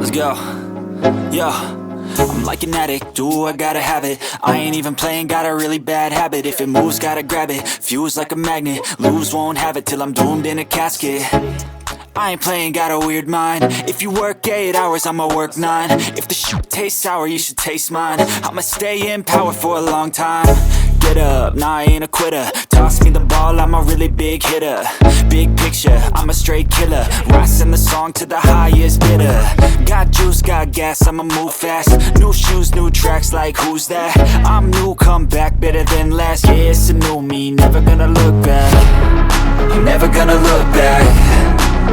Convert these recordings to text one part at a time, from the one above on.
Let's go. Yo, I'm like an addict, do I gotta have it. I ain't even playing, got a really bad habit. If it moves, gotta grab it, fuse like a magnet. Lose, won't have it till I'm doomed in a casket. I ain't playing, got a weird mind. If you work 8 hours, I'ma work 9. If the shit tastes sour, you should taste mine. I'ma stay in power for a long time. Get up, nah, I ain't a quitter. Toss me the ball, I'm a really big hitter. Big picture, I'm a straight killer. Rising the song to the highest bidder. Got juice, got gas, I'ma move fast. New shoes, new tracks, like who's that? I'm new, come back, better than last. Yeah, it's a new me, never gonna look back. I'm never gonna look back.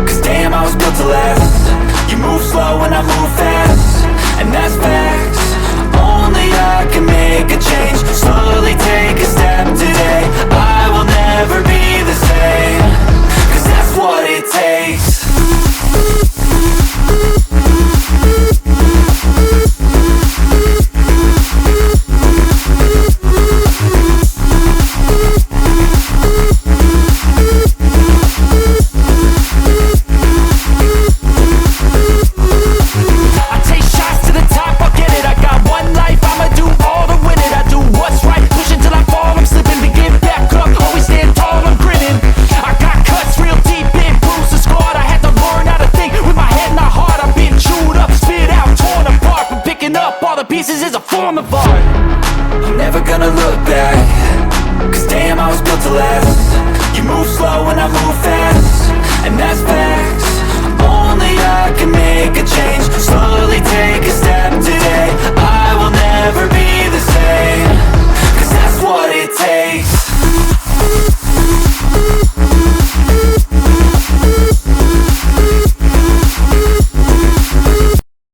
Cause damn, I was built to last. You move slow and I move fast, and that's facts. Only I can make a change. Slowly take a step today. I will